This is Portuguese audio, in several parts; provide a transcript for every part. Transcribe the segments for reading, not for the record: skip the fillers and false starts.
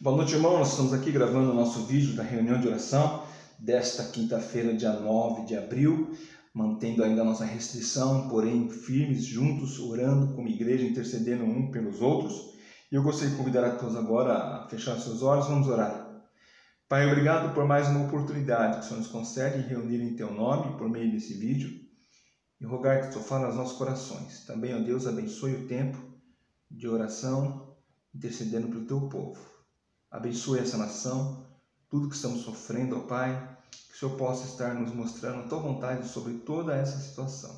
Boa noite, irmão. Nós estamos aqui gravando o nosso vídeo da reunião de oração desta quinta-feira, dia 9 de abril, mantendo ainda a nossa restrição, porém firmes juntos, orando como igreja, intercedendo um pelos outros. E eu gostaria de convidar a todos agora a fechar seus olhos. Vamos orar. Pai, obrigado por mais uma oportunidade que o Senhor nos concede de reunir em Teu nome por meio desse vídeo e rogar que o Senhor fale aos nossos corações. Também, ó Deus, abençoe o tempo de oração, intercedendo pelo Teu povo. Abençoe essa nação, tudo que estamos sofrendo, ó Pai, que o Senhor possa estar nos mostrando a Tua vontade sobre toda essa situação.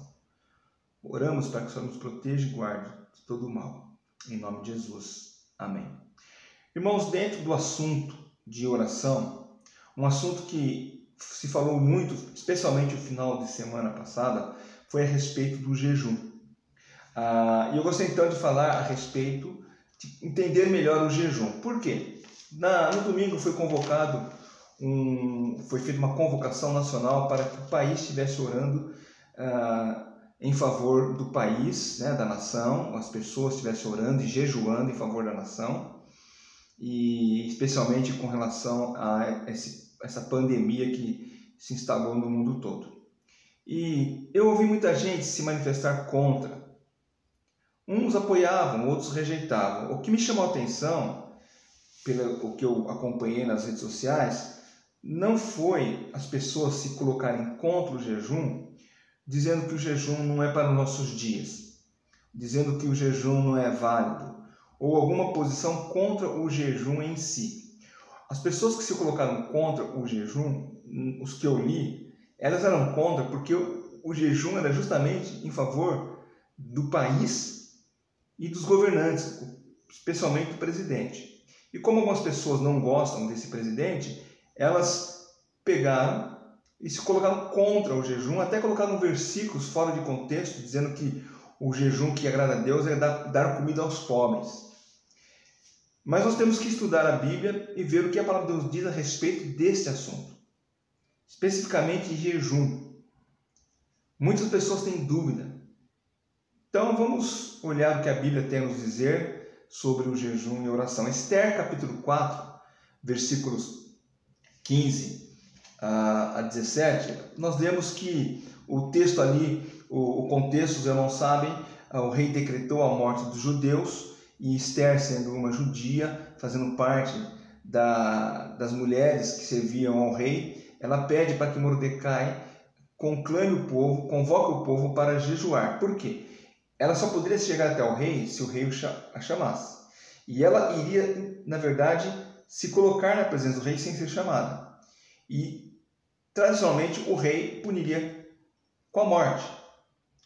Oramos para que o Senhor nos proteja e guarde de todo o mal. Em nome de Jesus. Amém. Irmãos, dentro do assunto de oração, um assunto que se falou muito, especialmente no final de semana passada, foi a respeito do jejum. E eu gostaria então de falar a respeito de entender melhor o jejum. Por quê? No domingo foi feita uma convocação nacional para que o país estivesse orando em favor do país, né, da nação, as pessoas estivessem orando e jejuando em favor da nação, e especialmente com relação a essa pandemia que se instalou no mundo todo. E eu ouvi muita gente se manifestar contra. Uns apoiavam, outros rejeitavam. O que me chamou a atenção, pelo que eu acompanhei nas redes sociais, não foi as pessoas se colocarem contra o jejum, dizendo que o jejum não é para os nossos dias, dizendo que o jejum não é válido, ou alguma posição contra o jejum em si. As pessoas que se colocaram contra o jejum, os que eu li, elas eram contra porque o jejum era justamente em favor do país e dos governantes, especialmente do presidente. E como algumas pessoas não gostam desse presidente, elas pegaram e se colocaram contra o jejum, até colocaram versículos fora de contexto, dizendo que o jejum que agrada a Deus é dar comida aos pobres. Mas nós temos que estudar a Bíblia e ver o que a palavra de Deus diz a respeito deste assunto, especificamente jejum. Muitas pessoas têm dúvida. Então vamos olhar o que a Bíblia tem a nos dizer sobre o jejum e oração. Esther, capítulo 4, versículos 15 a 17, nós lemos que o texto ali, o contexto, os irmãos sabem, o rei decretou a morte dos judeus, e Esther, sendo uma judia, fazendo parte das mulheres que serviam ao rei, ela pede para que Mordecai conclame o povo, convoque o povo para jejuar. Por quê? Ela só poderia chegar até o rei se o rei a chamasse. E ela iria, na verdade, se colocar na presença do rei sem ser chamada. E, tradicionalmente, o rei puniria com a morte,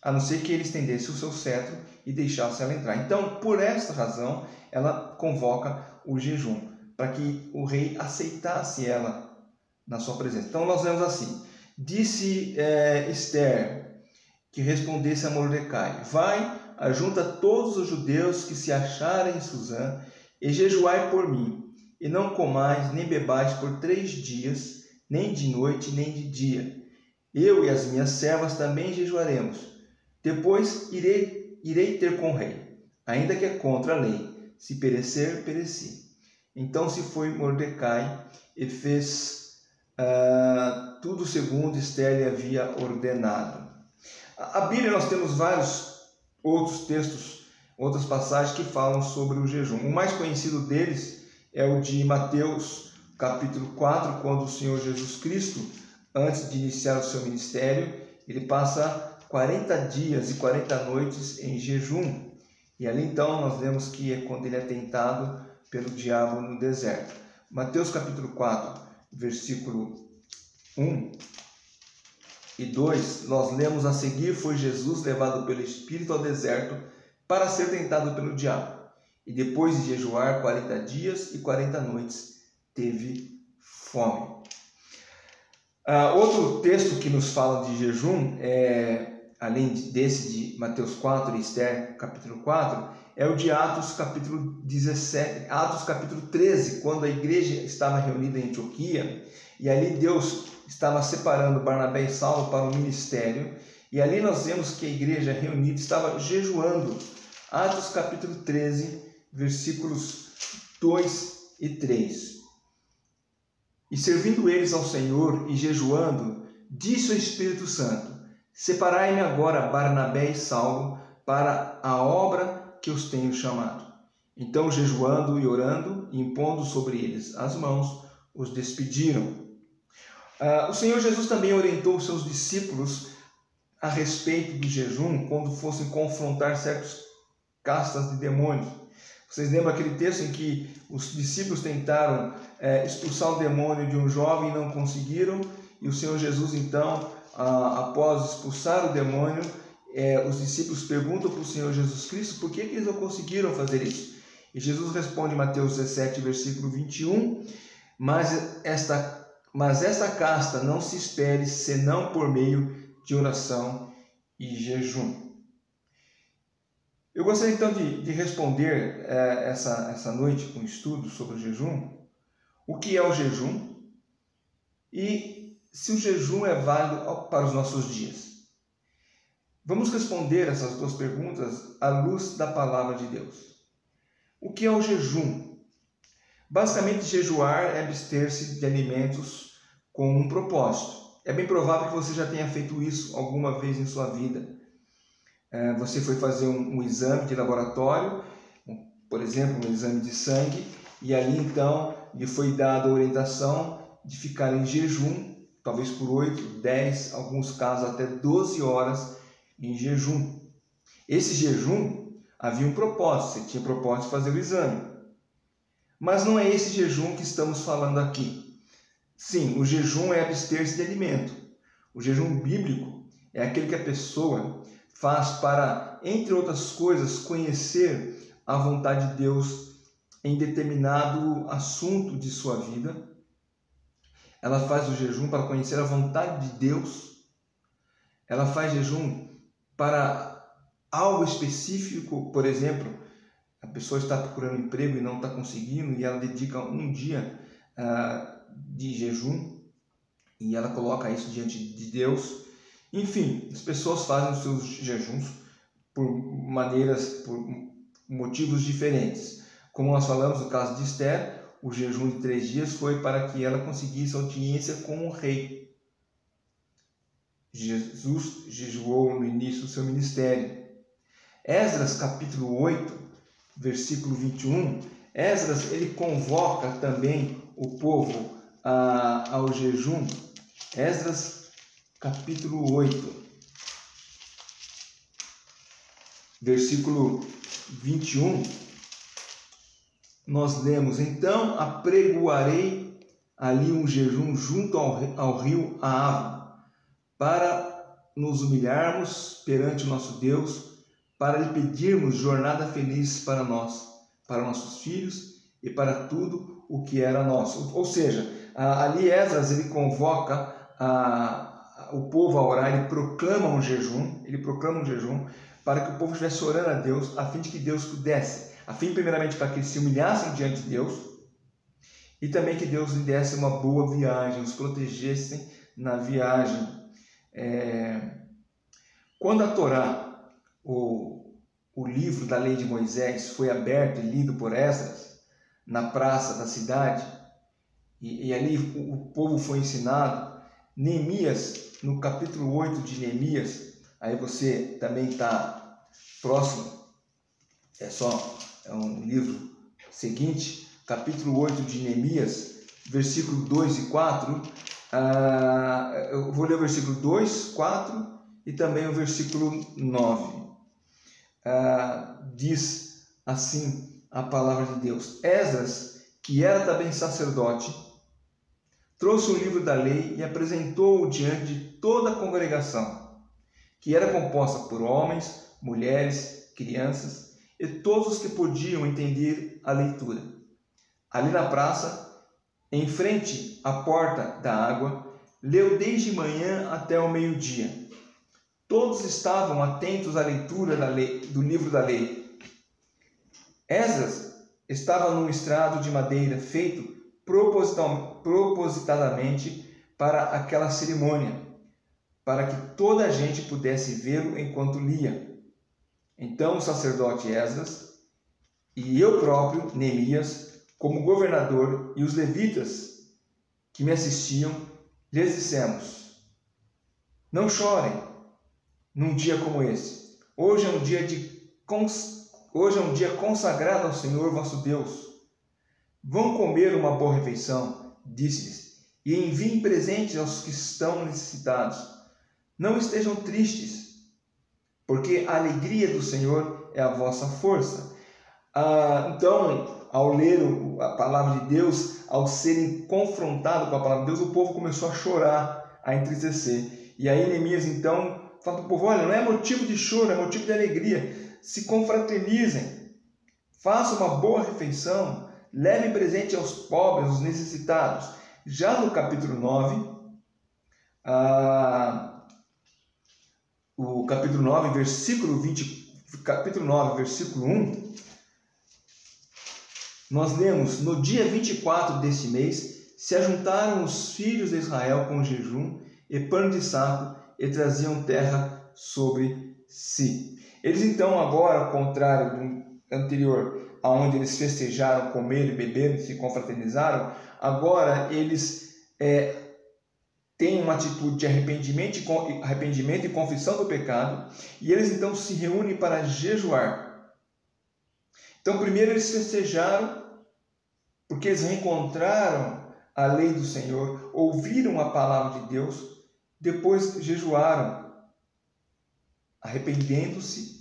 a não ser que ele estendesse o seu cetro e deixasse ela entrar. Então, por esta razão, ela convoca o jejum, para que o rei aceitasse ela na sua presença. Então, nós vemos assim: disse Esther, que respondesse a Mordecai: vai, ajunta todos os judeus que se acharem em Susã, e jejuai por mim, e não comais nem bebais por 3 dias, nem de noite, nem de dia. Eu e as minhas servas também jejuaremos. Depois irei ter com o rei, ainda que é contra a lei. Se perecer, pereci. Então se foi Mordecai e fez tudo segundo Esther lhe havia ordenado. A Bíblia, nós temos vários outros textos, outras passagens que falam sobre o jejum. O mais conhecido deles é o de Mateus, capítulo 4, quando o Senhor Jesus Cristo, antes de iniciar o seu ministério, ele passa 40 dias e 40 noites em jejum. E ali então nós vemos que é quando ele é tentado pelo diabo no deserto. Mateus capítulo 4, versículo 1 e 2, nós lemos a seguir: foi Jesus levado pelo Espírito ao deserto para ser tentado pelo diabo. E depois de jejuar 40 dias e 40 noites, teve fome. Outro texto que nos fala de jejum, além desse de Mateus 4 e Esther capítulo 4, é o de Atos capítulo 17, Atos capítulo 13, quando a igreja estava reunida em Antioquia, e ali Deus estava separando Barnabé e Saulo para o ministério, e ali nós vemos que a igreja reunida estava jejuando. Atos capítulo 13, versículos 2 e 3. E servindo eles ao Senhor e jejuando, disse o Espírito Santo: separai-me agora Barnabé e Saulo para a obra que os tenho chamado. Então, jejuando e orando, e impondo sobre eles as mãos, os despediram. O Senhor Jesus também orientou os seus discípulos a respeito do jejum quando fossem confrontar certas castas de demônios. Vocês lembram aquele texto em que os discípulos tentaram expulsar o demônio de um jovem e não conseguiram, e o Senhor Jesus, então, após expulsar o demônio, os discípulos perguntam para o Senhor Jesus Cristo por que eles não conseguiram fazer isso. E Jesus responde em Mateus 17, versículo 21, mas esta casta não se espere senão por meio de oração e jejum. Eu gostaria então de responder essa noite com um estudo sobre o jejum. O que é o jejum? E se o jejum é válido para os nossos dias? Vamos responder essas duas perguntas à luz da palavra de Deus. O que é o jejum? Basicamente, jejuar é abster-se de alimentos com um propósito. É bem provável que você já tenha feito isso alguma vez em sua vida. Você foi fazer um exame de laboratório, por exemplo, um exame de sangue, e ali então lhe foi dada a orientação de ficar em jejum, talvez por 8, 10, alguns casos até 12 horas em jejum. Esse jejum havia um propósito, você tinha propósito de fazer o exame. Mas não é esse jejum que estamos falando aqui. Sim, o jejum é abster-se de alimento. O jejum bíblico é aquele que a pessoa faz para, entre outras coisas, conhecer a vontade de Deus em determinado assunto de sua vida. Ela faz o jejum para conhecer a vontade de Deus. Ela faz jejum para algo específico, por exemplo, a pessoa está procurando emprego e não está conseguindo, e ela dedica um dia de jejum, e ela coloca isso diante de Deus. Enfim, as pessoas fazem os seus jejuns por motivos diferentes. Como nós falamos no caso de Esther, o jejum de 3 dias foi para que ela conseguisse audiência com o rei. Jesus jejuou no início do seu ministério. Esdras capítulo 8, versículo 21, Esdras ele convoca também o povo ao jejum. Esdras capítulo 8, versículo 21, nós lemos: então apregoarei ali um jejum junto ao rio Ahava, para nos humilharmos perante o nosso Deus, para lhe pedirmos jornada feliz para nós, para nossos filhos e para tudo o que era nosso. Ou seja, ali Esdras ele convoca o povo a orar, ele proclama um jejum para que o povo estivesse orando a Deus, a fim de que Deus pudesse, primeiramente para que eles se humilhassem diante de Deus, e também que Deus lhe desse uma boa viagem, os protegessem na viagem. Quando a Torá, o livro da lei de Moisés, foi aberto e lido por Esdras na praça da cidade, e ali o povo foi ensinado, Neemias, no capítulo 8 de Neemias, aí você também está próximo, é um livro seguinte, capítulo 8 de Neemias, versículo 2 e 4, eu vou ler o versículo 2, 4 e também o versículo 9. Diz assim a palavra de Deus: Esdras, que era também sacerdote, trouxe o livro da lei e apresentou-o diante de toda a congregação, que era composta por homens, mulheres, crianças e todos os que podiam entender a leitura. Ali na praça, em frente à porta da água, leu desde manhã até o meio-dia. Todos estavam atentos à leitura do livro da lei. Esdras estava num estrado de madeira feito propositadamente para aquela cerimônia, para que toda a gente pudesse vê-lo enquanto lia. Então o sacerdote Esdras e eu próprio, Neemias, como governador, e os levitas que me assistiam, lhes dissemos: não chorem num dia como esse. Hoje é um dia consagrado ao Senhor vosso Deus. Vão comer uma boa refeição, disse-lhes, e enviem presentes aos que estão necessitados. Não estejam tristes, porque a alegria do Senhor é a vossa força. Então, ao ler a palavra de Deus, ao serem confrontados com a palavra de Deus, o povo começou a chorar, a entristecer. E aí Neemias então fala para o povo: olha, não é motivo de choro, é motivo de alegria. Se confraternizem, façam uma boa refeição, levem presente aos pobres, aos necessitados. Já no capítulo 9, o capítulo 9, versículo 1, nós lemos: no dia 24 deste mês, se ajuntaram os filhos de Israel com jejum e pano de saco, e traziam terra sobre si. Eles então, agora, ao contrário do anterior, onde eles festejaram, comeram, beberam, se confraternizaram, agora eles têm uma atitude de arrependimento e confissão do pecado, e eles então se reúnem para jejuar. Então, primeiro eles festejaram, porque eles reencontraram a lei do Senhor, ouviram a palavra de Deus, depois jejuaram, arrependendo-se,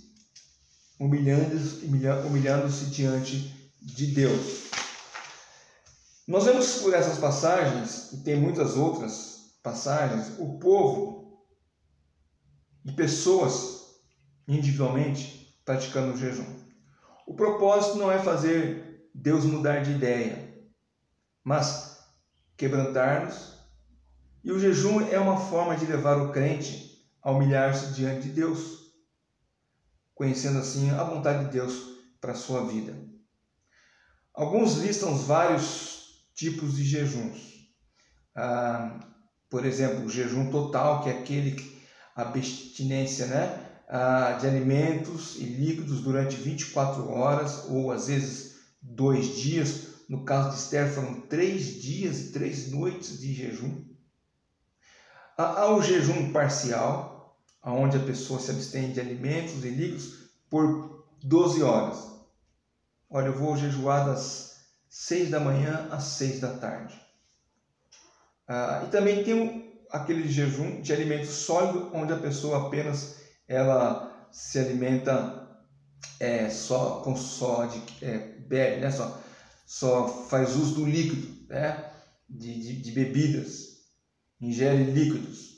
humilhando-se diante de Deus. Nós vemos por essas passagens, e tem muitas outras passagens, o povo e pessoas individualmente praticando o jejum. O propósito não é fazer Deus mudar de ideia, mas quebrantar-nos. E o jejum é uma forma de levar o crente a humilhar-se diante de Deus, conhecendo assim a vontade de Deus para a sua vida. Alguns listam vários tipos de jejuns. Por exemplo, o jejum total, que é aquele abstinência, de alimentos e líquidos durante 24 horas, ou às vezes 2 dias. No caso de Esther, foram 3 dias e 3 noites de jejum. Há o jejum parcial, onde a pessoa se abstém de alimentos e líquidos por 12 horas. Olha, eu vou jejuar das 6 da manhã às 6 da tarde. E também tem aquele jejum de alimento sólido, onde a pessoa apenas ela se alimenta bebe, só faz uso do líquido, de bebidas, ingere líquidos.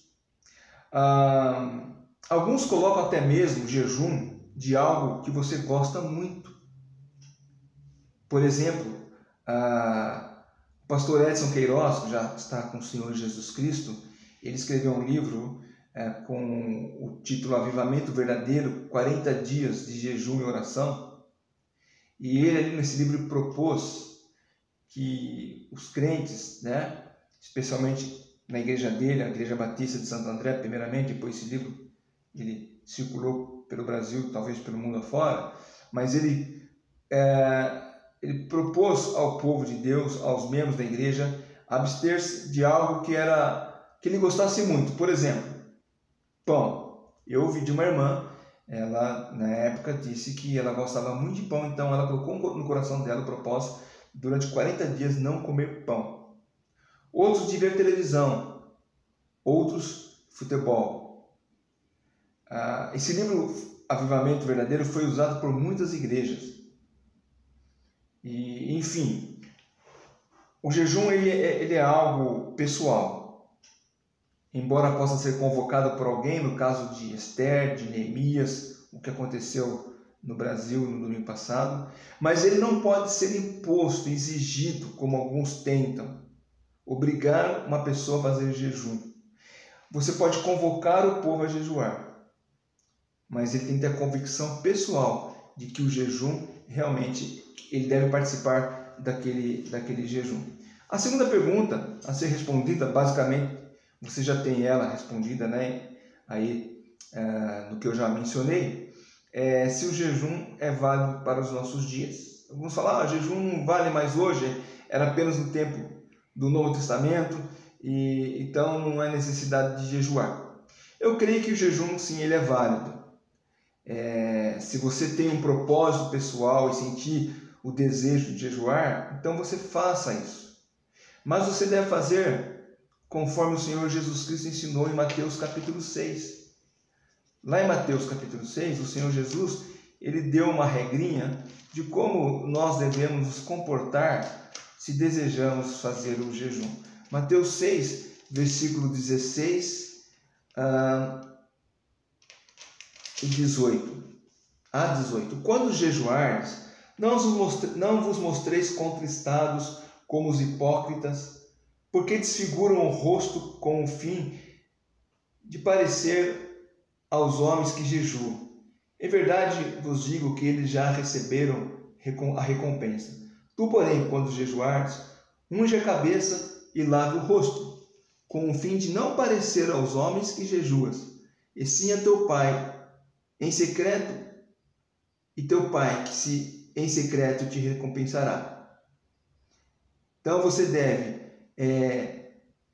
Alguns colocam até mesmo jejum de algo que você gosta muito. Por exemplo, o pastor Edson Queiroz, que já está com o Senhor Jesus Cristo, ele escreveu um livro com o título Avivamento Verdadeiro, 40 dias de jejum e oração. E ele, nesse livro, propôs que os crentes, especialmente na igreja dele, a Igreja Batista de Santo André, primeiramente, depois esse livro ele circulou pelo Brasil, talvez pelo mundo afora, mas ele propôs ao povo de Deus, aos membros da igreja, abster-se de algo que ele gostasse muito. Por exemplo, pão. Eu ouvi de uma irmã, ela na época disse que ela gostava muito de pão, então ela colocou no coração dela o propósito, durante 40 dias, não comer pão. Outros de ver televisão, outros futebol. Esse livro, Avivamento Verdadeiro, foi usado por muitas igrejas. E, enfim, o jejum ele é algo pessoal. Embora possa ser convocado por alguém, no caso de Esther, de Neemias, o que aconteceu no Brasil no domingo passado, mas ele não pode ser imposto, exigido, como alguns tentam, obrigar uma pessoa a fazer jejum. Você pode convocar o povo a jejuar, mas ele tem que ter a convicção pessoal de que o jejum realmente ele deve participar daquele jejum. A segunda pergunta a ser respondida, basicamente, você já tem ela respondida, no que eu já mencionei, se o jejum é válido para os nossos dias. Alguns falam, jejum não vale mais hoje, era apenas no tempo do Novo Testamento, e então não há necessidade de jejuar. Eu creio que o jejum, sim, ele é válido. Se você tem um propósito pessoal e sentir o desejo de jejuar, então você faça isso. Mas você deve fazer conforme o Senhor Jesus Cristo ensinou em Mateus capítulo 6. Lá em Mateus capítulo 6, o Senhor Jesus, ele deu uma regrinha de como nós devemos nos comportar se desejamos fazer o jejum. Mateus 6, versículo 16 e 18. A 18. Quando jejuardes, não vos mostreis contristados como os hipócritas, porque desfiguram o rosto com o fim de parecer aos homens que jejuam. Em verdade vos digo que eles já receberam a recompensa. Tu, porém, quando jejuares, unge a cabeça e lave o rosto, com o fim de não parecer aos homens que jejuas, e sim a teu Pai em secreto, e teu Pai que se em secreto te recompensará. Então você deve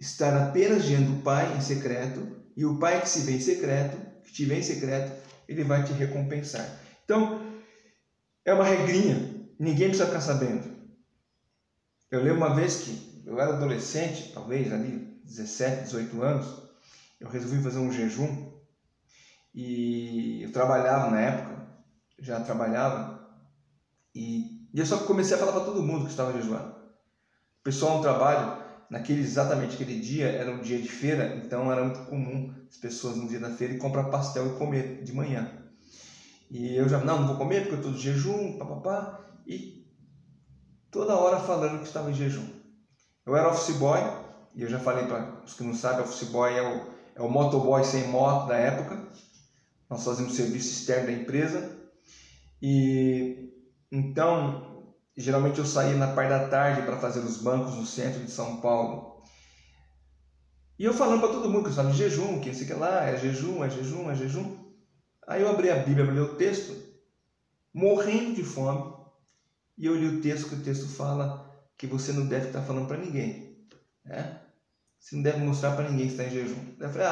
estar apenas diante do Pai em secreto, e o Pai que se vê em secreto, que te vê em secreto, ele vai te recompensar. Então, é uma regrinha, ninguém precisa ficar sabendo. Eu lembro uma vez que eu era adolescente, talvez ali 17, 18 anos, eu resolvi fazer um jejum, e eu trabalhava na época, já trabalhava, e eu só comecei a falar para todo mundo que estava jejuando. O pessoal no trabalho, exatamente aquele dia, era um dia de feira, então era muito comum as pessoas no dia da feira comprar pastel e comer de manhã. E eu já, não vou comer porque eu estou de jejum, papapá, e toda hora falando que estava em jejum. Eu era office boy, e eu já falei para os que não sabem, office boy é o motoboy sem moto da época. Nós fazemos serviço externo da empresa, e então geralmente eu saía na parte da tarde para fazer os bancos no centro de São Paulo. E eu falando para todo mundo que eu estava em jejum, que sei que lá, é jejum, é jejum, é jejum. Aí eu abri a Bíblia para ler o texto, morrendo de fome, e eu li o texto, que o texto fala que você não deve estar falando para ninguém, né? Você não deve mostrar para ninguém que está em jejum. Eu falei,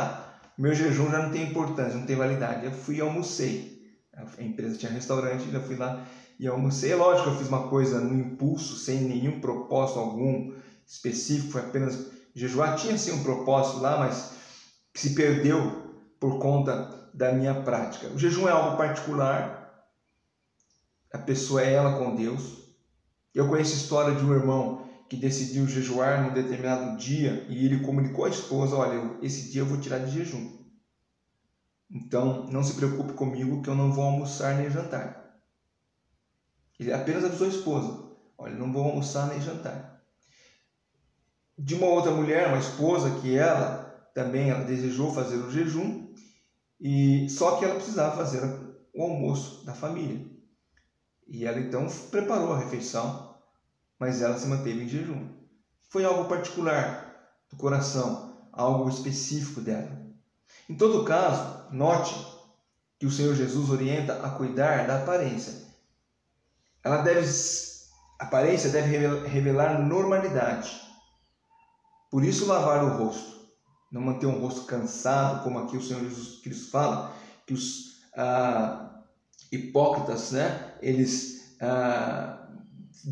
meu jejum já não tem importância, não tem validade. Eu fui e almocei. A empresa tinha restaurante, eu fui lá e almocei. É lógico que eu fiz uma coisa no impulso, sem nenhum propósito algum específico, foi apenas jejuar. Tinha sim um propósito lá, mas se perdeu por conta da minha prática. O jejum é algo particular, a pessoa é ela com Deus. Eu conheço a história de um irmão que decidiu jejuar num determinado dia e ele comunicou à esposa, olha, esse dia eu vou tirar de jejum. Então, não se preocupe comigo que eu não vou almoçar nem jantar. Ele apenas avisou a esposa, olha, não vou almoçar nem jantar. De uma outra mulher, uma esposa, que ela desejou fazer o jejum, e só que ela precisava fazer o almoço da família. E ela então preparou a refeição, mas ela se manteve em jejum. Foi algo particular do coração, algo específico dela. Em todo caso, note que o Senhor Jesus orienta a cuidar da aparência. A aparência deve revelar normalidade. Por isso, lavar o rosto. Não manter um rosto cansado, como aqui o Senhor Jesus Cristo fala, que os hipócritas, né, eles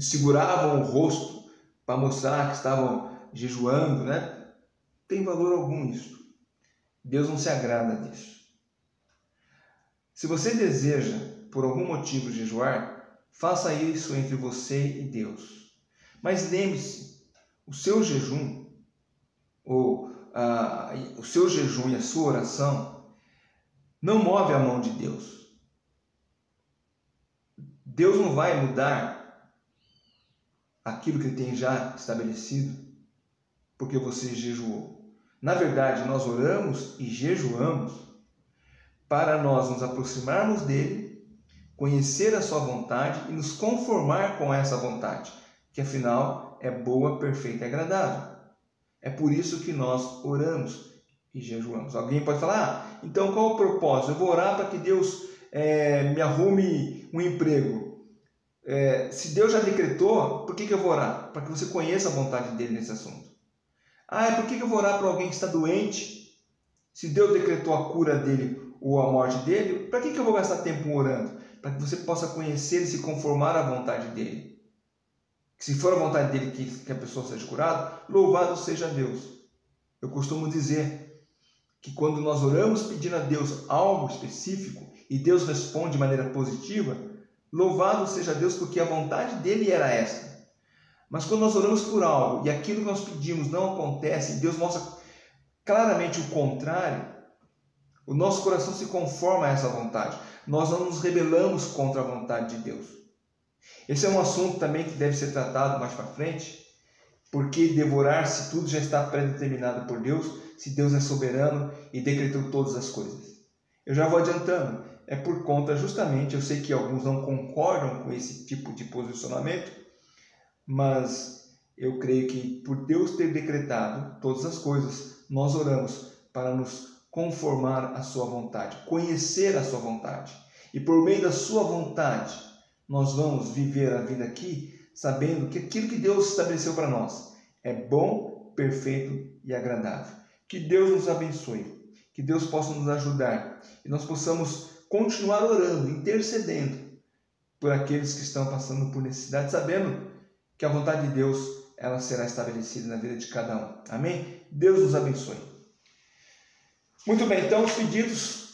seguravam o rosto para mostrar que estavam jejuando, né? Tem valor algum isso. Deus não se agrada disso. Se você deseja, por algum motivo, jejuar, faça isso entre você e Deus. Mas lembre-se, o seu jejum, o seu jejum e a sua oração não move a mão de Deus. Deus não vai mudar aquilo que Ele tem já estabelecido porque você jejuou. Na verdade, nós oramos e jejuamos para nós nos aproximarmos dEle, conhecer a sua vontade e nos conformar com essa vontade, que afinal é boa, perfeita e agradável. É por isso que nós oramos e jejuamos. Alguém pode falar, então qual o propósito? Eu vou orar para que Deus me arrume um emprego. Se Deus já decretou, por que eu vou orar? Para que você conheça a vontade dele nesse assunto. Por que eu vou orar para alguém que está doente? Se Deus decretou a cura dele ou a morte dele, para que eu vou gastar tempo orando? Para que você possa conhecer e se conformar à vontade dele. Se for a vontade dele que a pessoa seja curada, louvado seja Deus. Eu costumo dizer que quando nós oramos pedindo a Deus algo específico e Deus responde de maneira positiva, louvado seja Deus, porque a vontade dele era essa. Mas quando nós oramos por algo e aquilo que nós pedimos não acontece, e Deus mostra claramente o contrário, o nosso coração se conforma a essa vontade. Nós não nos rebelamos contra a vontade de Deus. Esse é um assunto também que deve ser tratado mais para frente, porque devorar se tudo já está predeterminado por Deus, se Deus é soberano e decretou todas as coisas. Eu já vou adiantando, é por conta justamente, eu sei que alguns não concordam com esse tipo de posicionamento, mas eu creio que por Deus ter decretado todas as coisas, nós oramos para nos conformar à sua vontade, conhecer a sua vontade. E por meio da sua vontade, nós vamos viver a vida aqui sabendo que aquilo que Deus estabeleceu para nós é bom, perfeito e agradável. Que Deus nos abençoe, que Deus possa nos ajudar e nós possamos continuar orando, intercedendo por aqueles que estão passando por necessidade, sabendo que a vontade de Deus ela será estabelecida na vida de cada um. Amém? Deus nos abençoe. Muito bem, então os pedidos,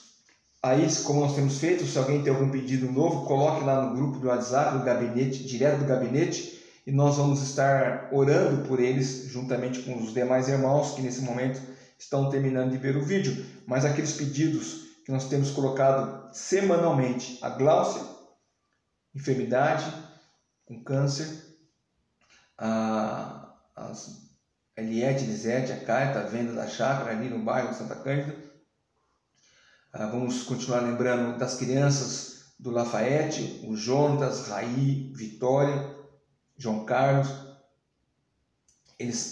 aí como nós temos feito, se alguém tem algum pedido novo, coloque lá no grupo do WhatsApp, do gabinete, direto do gabinete, e nós vamos estar orando por eles, juntamente com os demais irmãos que nesse momento estão terminando de ver o vídeo. Mas aqueles pedidos que nós temos colocado semanalmente, a Gláucia, enfermidade, com câncer, a Eliette, Lisete, a Caia, a venda da chácara ali no bairro de Santa Cândida. Vamos continuar lembrando das crianças do Lafayette, o Jonas, Raí, Vitória, João Carlos.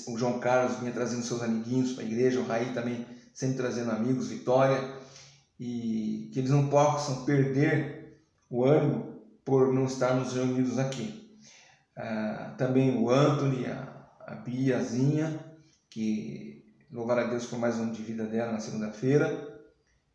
O João Carlos vinha trazendo seus amiguinhos para a igreja, o Raí também sempre trazendo amigos, Vitória, e que eles não possam perder o ânimo por não estarmos reunidos aqui. Também o Anthony, a Biazinha, que louvar a Deus por mais um ano de vida dela na segunda-feira,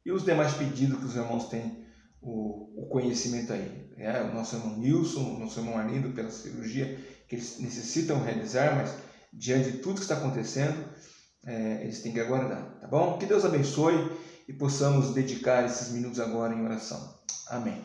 e os demais pedidos que os irmãos têm o conhecimento aí. O nosso irmão Nilson, o nosso irmão Arlindo, pela cirurgia que eles necessitam realizar, mas diante de tudo que está acontecendo, eles têm que aguardar, tá bom? Que Deus abençoe e possamos dedicar esses minutos agora em oração. Amém.